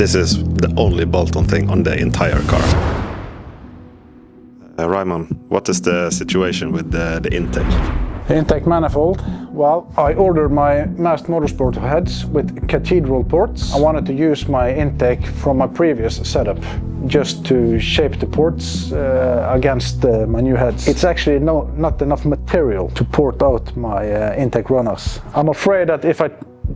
This is the only bolt-on thing on the entire car. Raymond, what is the situation with the intake? The intake manifold, well, I ordered my Master Motorsport heads with cathedral ports. I wanted to use my intake from my previous setup just to shape the ports against my new heads. It's actually not enough material to port out my intake runners. I'm afraid that if I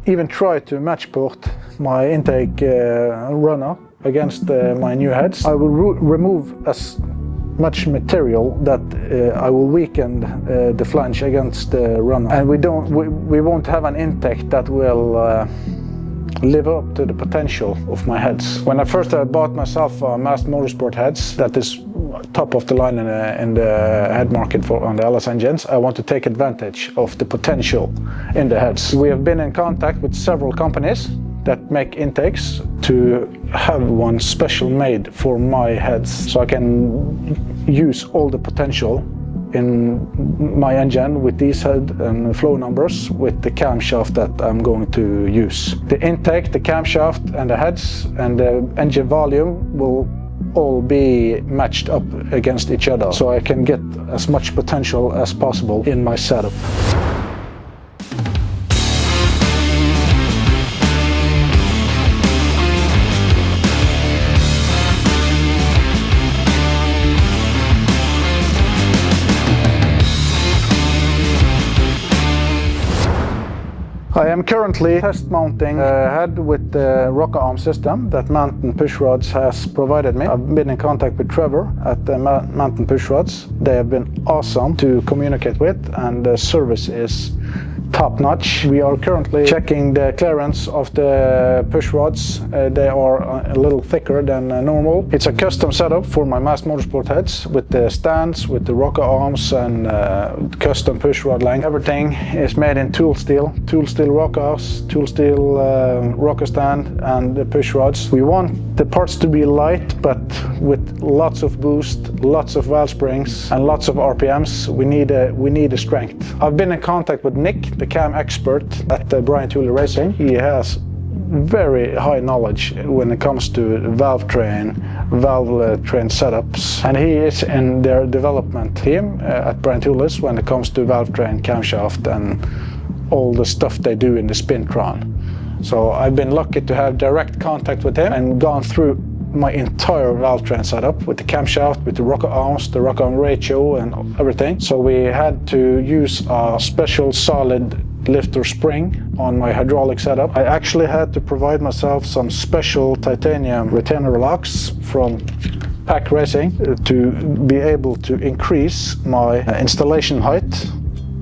even try to match port my intake runner against my new heads, I will remove as much material that I will weaken the flange against the runner, and we won't have an intake that will live up to the potential of my heads. When I first bought myself Master Motorsport heads, that is top of the line in the head market on the LS engines, I want to take advantage of the potential in the heads. We have been in contact with several companies that make intakes to have one special made for my heads, so I can use all the potential in my engine with these head and flow numbers with the camshaft that I'm going to use. The intake, the camshaft and the heads and the engine volume will all be matched up against each other, so I can get as much potential as possible in my setup. I am currently test mounting a head with the rocker arm system that Manton Pushrods has provided me. I've been in contact with Trevor at the Manton Pushrods. They have been awesome to communicate with, and the service is top-notch. We are currently checking the clearance of the push rods. They are a little thicker than normal. It's a custom setup for my Master Motorsport heads with the stands, with the rocker arms and custom push rod length. Everything is made in tool steel rockers, tool steel rocker stand and the push rods. We want the parts to be light, but with lots of boost, lots of valve springs and lots of RPMs. We need a strength. I've been in contact with Nick, the cam expert at Brian Tooley Racing. He has very high knowledge when it comes to valve train setups, and he is in their development team at Brian Tooley's when it comes to valve train, camshaft and all the stuff they do in the Spintron. So I've been lucky to have direct contact with him and gone through my entire valve train setup with the camshaft, with the rocker arms, the rocker arm ratio and everything. So we had to use a special solid lifter spring on my hydraulic setup. I actually had to provide myself some special titanium retainer locks from Pack Racing to be able to increase my installation height,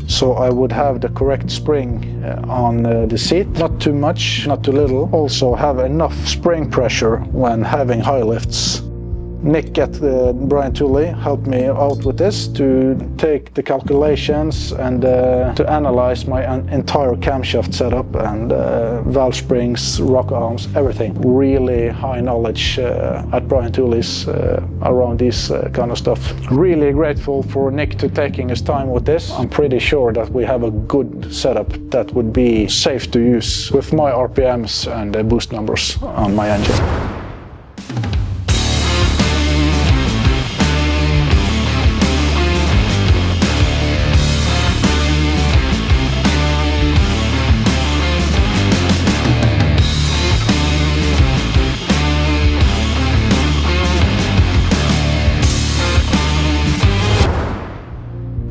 so I would have the correct spring on the seat. Not too much, not too little. Also have enough spring pressure when having high lifts. Nick at Brian Tooley helped me out with this to take the calculations and to analyze my entire camshaft setup and valve springs, rock arms, everything. Really high knowledge at Brian Tooley's around this kind of stuff. Really grateful for Nick to taking his time with this. I'm pretty sure that we have a good setup that would be safe to use with my RPMs and boost numbers on my engine.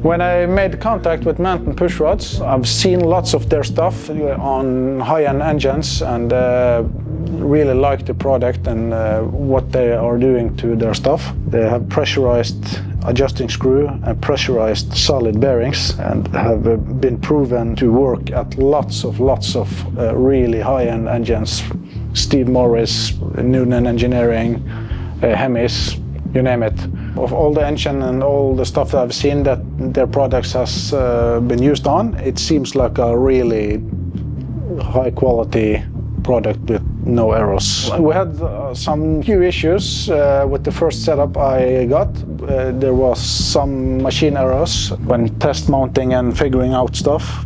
When I made contact with Manton Pushrods, I've seen lots of their stuff on high-end engines and really like the product and what they are doing to their stuff. They have pressurized adjusting screw and pressurized solid bearings and have been proven to work at lots of really high-end engines. Steve Morris, Noonan Engineering, Hemis, you name it. Of all the engine and all the stuff that I've seen that their products has been used on, it seems like a really high quality product with no errors. We had some few issues with the first setup I got. There was some machine errors when test mounting and figuring out stuff.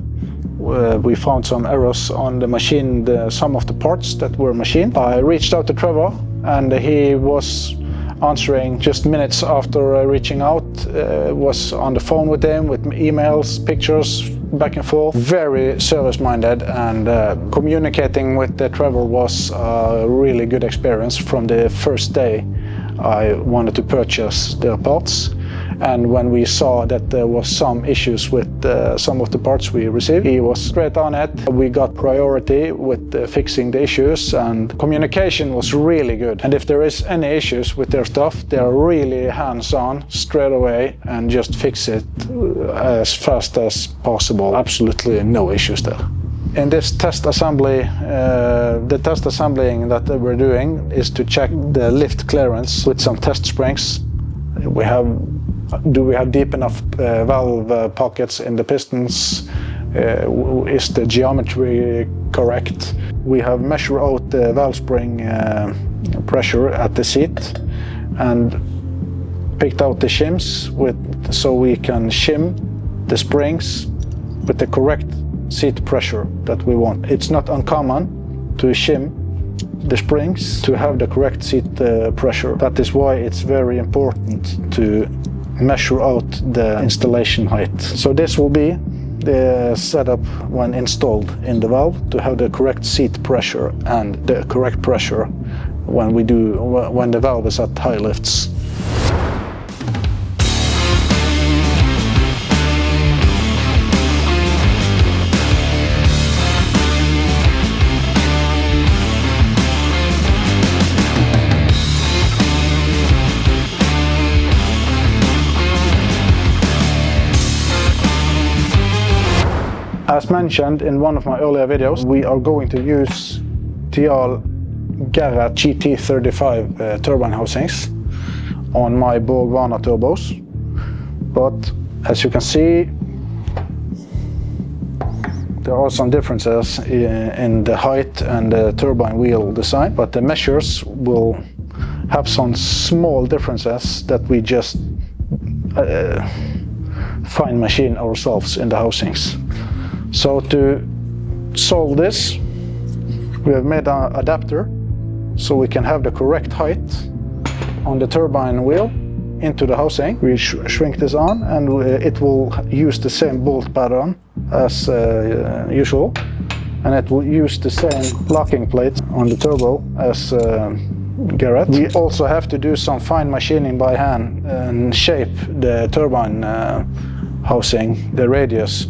we found some errors on the machine, some of the parts that were machined. I reached out to Trevor, and he was answering just minutes after reaching out. Was on the phone with him with emails, pictures, back and forth. Very service-minded, and communicating with Trevor was a really good experience from the first day I wanted to purchase their parts. And when we saw that there was some issues with some of the parts we received, he was straight on it. We got priority with fixing the issues, and communication was really good. And if there is any issues with their stuff, they are really hands-on straight away and just fix it as fast as possible. Absolutely no issues there. In this test assembly, the test assembling that we're doing is to check the lift clearance with some test springs. Do we have deep enough valve pockets in the pistons? Is the geometry correct? We have measured out the valve spring pressure at the seat and picked out the shims so we can shim the springs with the correct seat pressure that we want. It's not uncommon to shim the springs to have the correct seat pressure. That is why it's very important to measure out the installation height. So this will be the setup when installed in the valve, to have the correct seat pressure and the correct pressure when the valve is at high lifts. As mentioned in one of my earlier videos, we are going to use TL Garrett GT35 turbine housings on my Volvo turbos. But as you can see, there are some differences in the height and the turbine wheel design, but the measures will have some small differences that we just fine machine ourselves in the housings. So to solve this, we have made an adapter so we can have the correct height on the turbine wheel into the housing. We shrink this on, and it will use the same bolt pattern as usual, and it will use the same locking plate on the turbo as Garrett. We also have to do some fine machining by hand and shape the turbine housing. The radius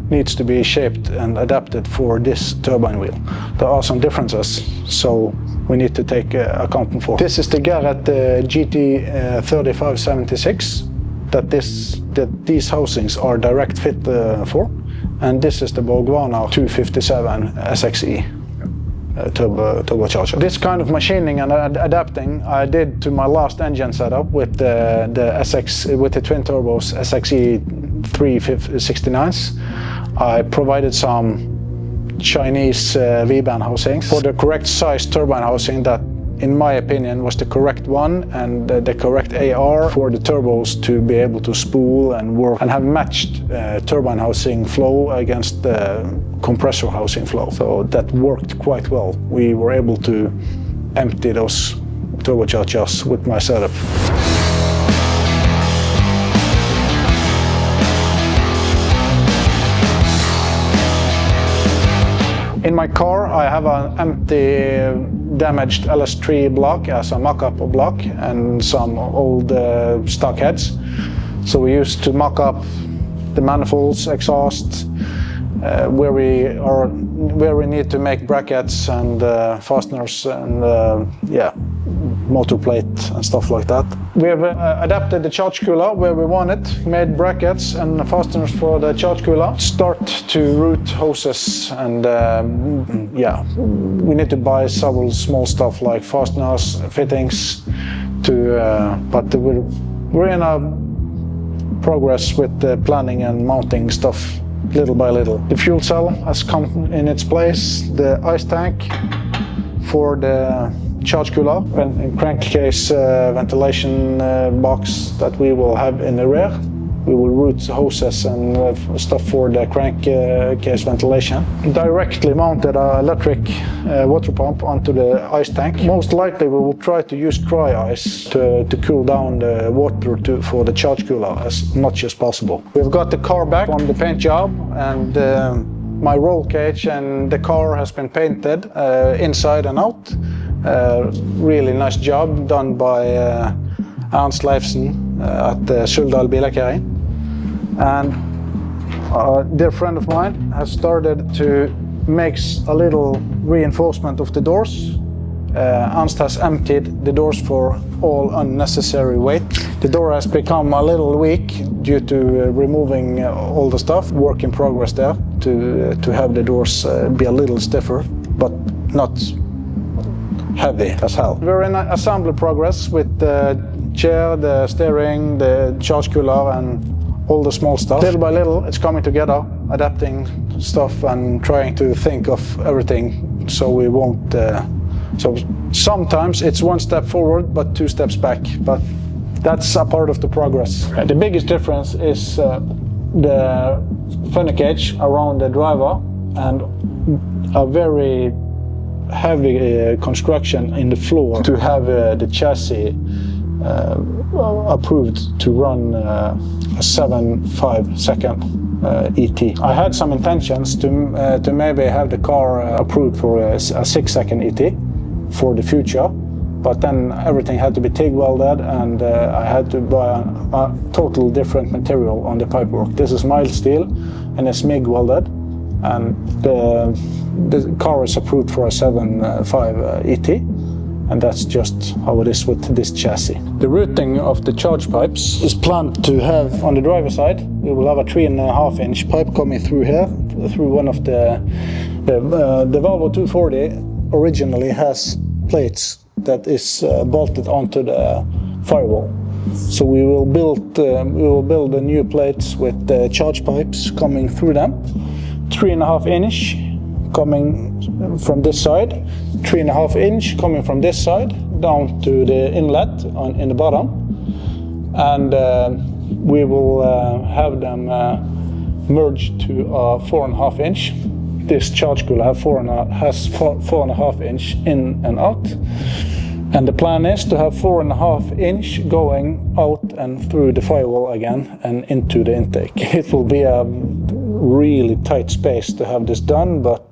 needs to be shaped and adapted for this turbine wheel. There are some differences, so we need to take account for. This is the Garrett GT3576 that these housings are direct fit for, and this is the Borgwarner 257 SXE turbocharger. This kind of machining and adapting I did to my last engine setup with the twin turbos SXE 369s. I provided some Chinese V-band housings for the correct size turbine housing that, in my opinion, was the correct one, and the correct AR for the turbos to be able to spool and work and have matched turbine housing flow against the compressor housing flow. So that worked quite well. We were able to empty those turbochargers with my setup. In my car, I have an empty, damaged LS3 block as a mock-up block and some old stock heads. So we used to mock up the manifolds, exhaust, where we need to make brackets and fasteners and motor plate and stuff like that. We have adapted the charge cooler where we want it, made brackets and fasteners for the charge cooler. Start to route hoses, and we need to buy several small stuff like fasteners, fittings, but we're in a progress with the planning and mounting stuff little by little. The fuel cell has come in its place, the ice tank for the charge cooler, and crankcase ventilation box that we will have in the rear. We will route hoses and stuff for the crankcase ventilation. Directly mounted an electric water pump onto the ice tank. Most likely we will try to use dry ice to cool down the water for the charge cooler as much as possible. We've got the car back from the paint job, and my roll cage and the car has been painted inside and out. Really nice job done by Ernst Leifsen at Suldal Billakkeri. And a dear friend of mine has started to make a little reinforcement of the doors. Ernst has emptied the doors for all unnecessary weight. The door has become a little weak due to removing all the stuff. Work in progress there to have the doors be a little stiffer, but not heavy as hell. We're in assembly progress with the chair, the steering, the charge cooler, and all the small stuff. Little by little, it's coming together, adapting stuff and trying to think of everything so we won't. So sometimes it's one step forward, but 2 steps back. But that's a part of the progress. The biggest difference is the funny cage around the driver and a very heavy construction in the floor to have the chassis approved to run a 7.5 second ET. I had some intentions to maybe have the car approved for a 6 second ET for the future, but then everything had to be TIG welded, and I had to buy a total different material on the pipework. This is mild steel and it's MIG welded, and the car is approved for a 7.5 ET, and that's just how it is with this chassis. The routing of the charge pipes is planned to have, on the driver's side, we will have a 3.5 inch pipe coming through here, through one of the Volvo 240 originally has plates that is bolted onto the firewall. So we will build the new plates with the charge pipes coming through them. 3.5 inch coming from this side, 3.5 inch coming from this side down to the inlet in the bottom, and we will have them merged to a 4.5 inch. This charge cooler has 4.5 inch in and out, and the plan is to have 4.5 inch going out and through the firewall again and into the intake. It will be a really tight space to have this done, but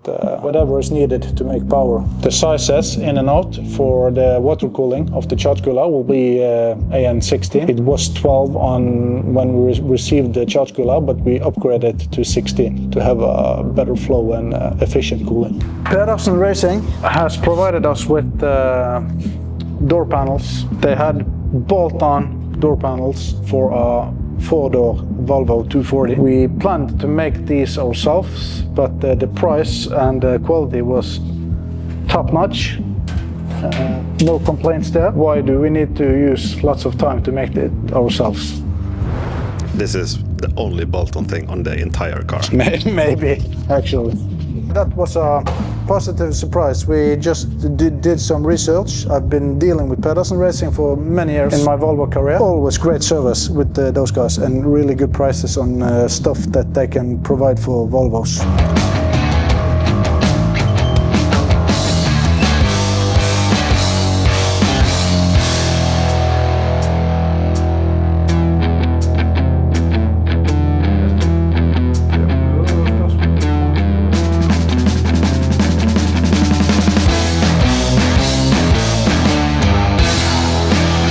whatever is needed to make power. The sizes in and out for the water cooling of the charge cooler will be AN16. It was 12 when we received the charge cooler, but we upgraded to 16 to have a better flow and efficient cooling. Pedersen Racing has provided us with door panels. They had bolt-on door panels for a 4-door Volvo 240. We planned to make these ourselves, but the price and the quality was top-notch. No complaints there. Why do we need to use lots of time to make it ourselves? This is the only bolt-on thing on the entire car. Maybe, actually. That was a positive surprise. We just did some research. I've been dealing with Pedersen Racing for many years in my Volvo career. Always great service with those guys and really good prices on stuff that they can provide for Volvos.